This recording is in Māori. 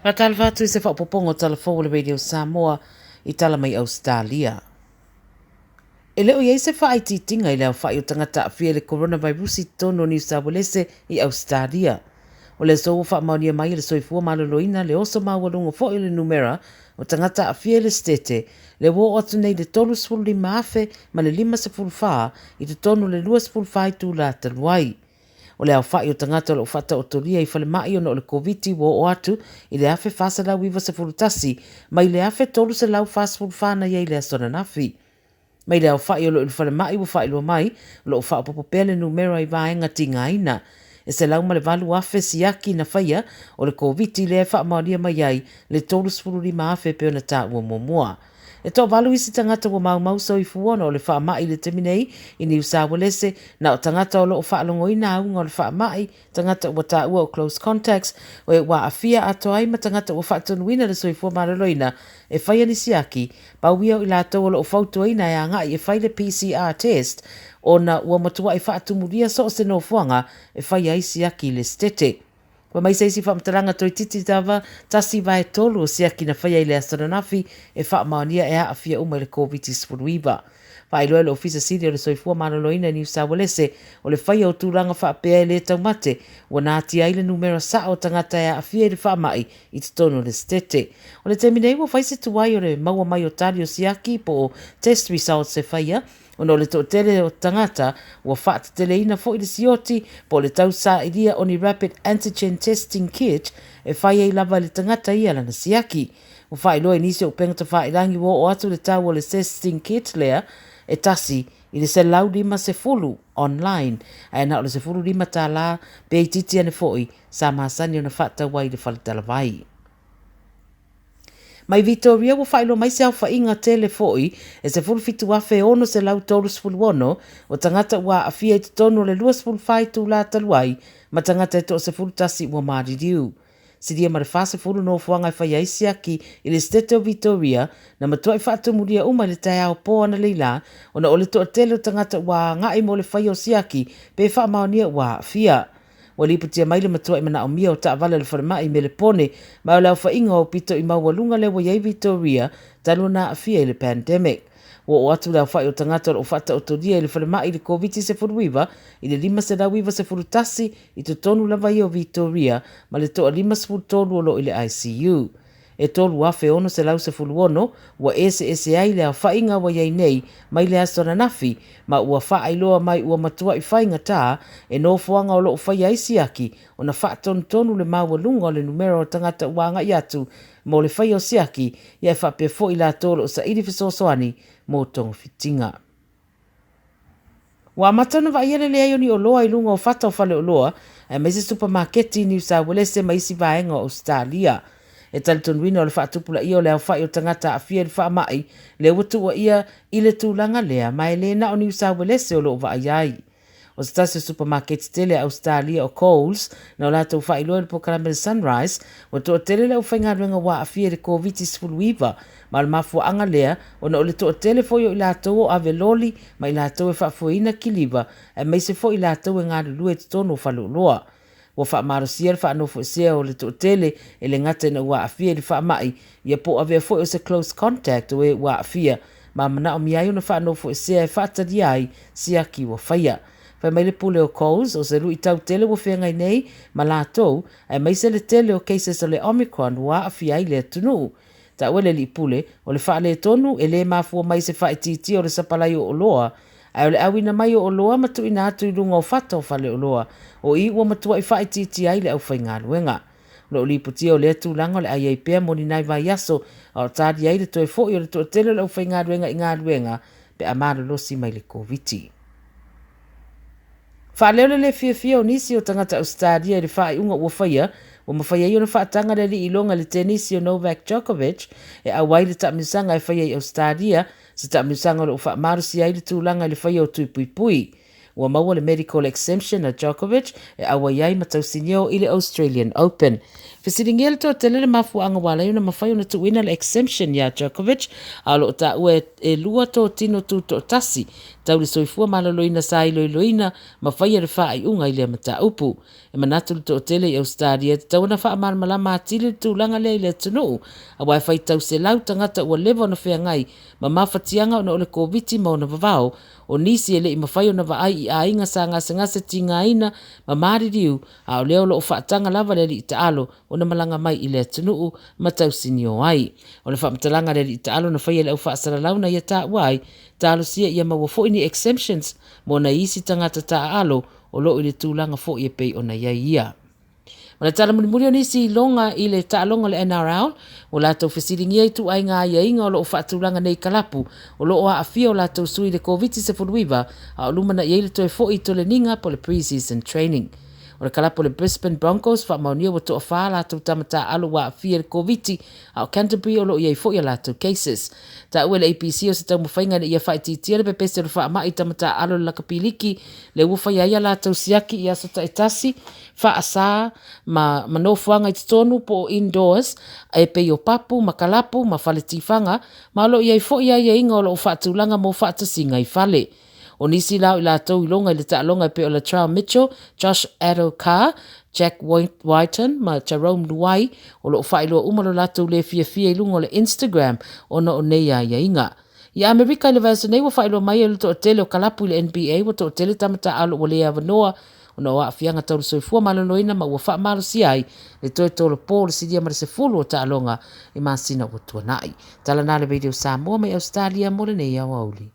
Ka tala whātu I se whapopongo Tala Fou le radio Samoa I tala mai Ausetalia. E leo iei se whaititinga I leo whai o tangata a whia le coronavirus I tono New South Wales I Ausetalia. O le so wha maunia mai le soifua maloloina le oso mawalungo fo I le numera o tangata a whia le stete le wo atu nei le tolu sfulu li maafe ma le 5 sefulu wha I te tono le 2 sefulu wha I tū la taluai. O le au whai o tangata o whata o toria I whale mai o no le COVID wo o atu I le afe whasa lau iwa se furutasi mai le afe tolu se lau whasa furufana iei le asona nafi. Mai le au whai o lo I whale mai o whai lo mai o lo wha popo pele numero I vaenga tinga ina. E se lau ma le valu afe siaki na whaia o le COVID le wha maonia mai ai le tolu sfururi ma afe peo na tā ua mua. E tō walu isi tangata wa mau so I fuona o le wha mai le teminei I New South Wales na o tangata o lo wha alongo ina aunga o le wha mai tangata ua tā ua o close contacts o e wa afia ato ai ma tangata ua wha tonuina le soifua maraloina e whaia ni siaki pa uia o I lato o lo whautua ina e anga I e whai le PCR test o na ua matua I wha atumuria so o se no fuanga e whaia I siaki le stete. Wa mai seisi whamtaranga toi titi tawa, tasi vai tolu o siaki na whaia I le astronafi e wha maonia e a fia uma le COVID-19 spuruiva. Wha iloa le ofisa siri o le soifua maraloina New South Wales o le whaia o tūranga wha pea le taumate wa nāti ai le numero sa o tangata e a fia I le wha mai I te tono le stete. O le teminei wa whaise tuai o le maua mai o tali o siaki po test results e whaia Ono le to tele o tangata wa whaata teleina fo I le sioti po le tau sa iria o ni rapid antigen testing kit e whaia I lava le tangata ia lana siaki. O whai loa inisi o pengata whai rangi wo o atu le tau o le testing kit lea e tasi I le se lau 5 sefulu online e na o le sefulu 5 tā la pe titi ane foi sa mahasani o na whaata wai le whaletala vai. Mai Victoria wa whailo mai se au whainga tele foi e se fulfitu afe ono se lau tolu sfulu ono o tangata ua afia I te tono le 2 sfulu whai tū la taluai ma tangata e to se fulu tasi ua maririu. Siria ma le whase fulu no fuanga I whaia isiaki I le stete o Victoria na matua I whaatu muria uma le tai au po ana leila o na ole to tele o tangata ua ngai mo le whaia o siaki pe wha maonia ua afia. Wali putia mai le matua I mana o mia o ta wala le wharamai me le pone ma o lau whainga o pito I maualunga le wa iei Victoria talo na afia I le pandemic. Wo o atu lau whai o tangata o whata o todia I le wharamai le COVID se furuiva I le 5 se lauiva se furutasi I te tonu lava I o Victoria ma le toa 5 se furutolu o lo I le ICU. E tolu afe ono se lau se fuluono wa ese ai le a whainga wa iei nei mai le asona nafi ma ua wha ailoa mai ua matua I whainga tā e no fuanga o lo whaia isiaki o na wha tonu le maua lunga o le numero o tangata uanga I atu mo le whaia o siaki ia wha pe fo I la tolo o sa iri fisosoani mo tongo fitinga. Wa matana wa iere le aioni o loa I lunga o whata o whale o loa e mai se supermarketi New South Wales mai isi vaenga o Ausetalia. E talitonu wina o le whaatupula ia o le au whai o tangata a fia le wha mai, le watu wa ia I le tūlanga lea, mai le na o New South Wales o loo wa ai. O se tasi supermarket tele Ausetalia o Coles, na o lata wha iloa le pokarame le Sunrise, o toa tele le au whainga ruenga wa a fia le COVID-19 sfuluiva, ma le mafua anga lea, o na o le toa tele fo i lato o ave loli, ma I lato e whaafuina kiliva, e mai se fo I lato e ngā lue te tono whalu loa. Wa wha marosia le wha anofo sea o le to tele e le ngata na ua afia le wha mai ia po avea fo o se close contact o e ua afia ma mana o miai o na wha anofo sea e whaatari ai siaki wa whaia. Whai mai le pule o Coles o se rui tau tele wa whengai nei ma lātou e mai se le tele o cases o le Omicron ua afia ai le tunu. Ta ua le li pule o le wha le tonu e le mafua mai se wha ititi o le sapalai o loa ai o le awina mai o loa matu ina atu I lunga o whata o whale o loa o I ua matua I whai titi ai le au whai ngā luenga. Lo li putia o le atu langa o le ai pēr moni nai vai yaso o tādi ai le toi fo I o le toi tele le au whai ngā luenga I ngā luenga pe amara losi mai le COVID. Wha leo le fia o nisi o tangata Ausetalia le whai unga ua whaia o mawhaia I o na whaatanga le li ilonga le tenisi o Novak Djokovic e awai le tamisanga e whaia I Ausetalia se tamisanga o le ufa marusi ai le tūlanga le whaia o tui pui pui. ua maua le medical exemption na Djokovic e awa iai matausinio i le Australian Open. Fesiringia le toʻatele le mafuaaga walaio na mafai ona tuuina le exemption ia Djokovic a loo taʻua e lua totino tutoʻatasi tau le soifua maloloina sa iloiloina mafai le faaiʻuga i le mataupu. E manatu le toʻatele i Ausetalia te tau na faamalamalama atili le tulaga lea i le atunuu aua e faitau se lau tagata ua leva ona feagai ma mafatiaga ona o le koviti ma ona vavao o nisi e leʻi mafai ona vaai i aiga sa gasegase tigaina ma maririu a o lea o loo faataga lava le alii taalo ona malaga mai i le atunuu ma tausinio ai. O le faamatalaga le alii taalo na faia le au faasalalau na ia taʻua ai talosia ia maua foʻi ni exemptions mo na isi tagata taalo o loo i le tulaga foʻi e pei ona iai ia. Ma le tala mulimuli o nisi longa i le taaloga le NRL o latou fesiligia i tuaiga aiaiga o loo faatulaga nei kalapu o loo aafia o latou sui le COVID-19 a o lumana iai le toe foʻi i toleniga po le pre-season training. O le kalapu le Brisbane Broncos faamaonia ua toʻafā latou tamataalo ua aafia le COVID a o Canterbury o loo iai foʻi a latou cases. Taʻua le APC o se taumawhaiga na ia whaititia le pepese le whaamai tamataalo le lakapiliki le ufa ia ia latou siaki i aso taetasi whaasa ma manofuanga i tonu po indoors e pei o papu, makalapu, ma whale tifanga ma lo iai fo ia inga o lo whaatulanga mo whaatasinga i whale. O nisi lau i latou ilonga i le taalonga e pe o la Charles Mitchell, Josh Adokar, Jack Whiten, ma Jerome Luai, o lo whaeloa umalo latou le fia ilunga o le Instagram o na o neia ia inga. I Amerika i le vasa nei wa whaeloa mai e luto o tele o kalapu i le NBA wa to o tele tamata alo o le avanoa o na wa fianga tau soifua maloloina ma wa wha malo si ai le toi tolo po le sidia ma le se fulu o taalonga i masina o tuanai. Tala na le video Samoa mai Australia mo le neia wa uli.